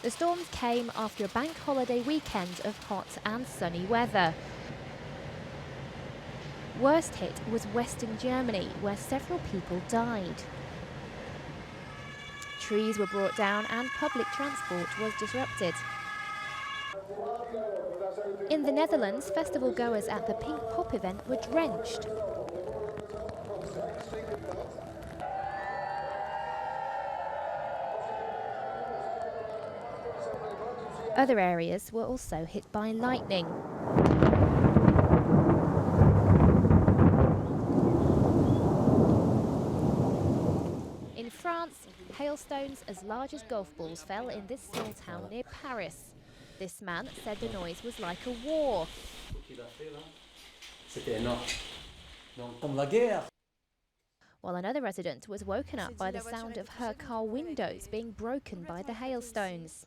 The storms came after a bank holiday weekend of hot and sunny weather. Worst hit was Western Germany, where several people died. Trees were brought down and public transport was disrupted. In the Netherlands, festival goers at the Pink Pop event were drenched. Other areas were also hit by lightning. In France, hailstones as large as golf balls fell in this small town near Paris. This man said the noise was like a war. While another resident was woken up by the sound of her car windows being broken by the hailstones.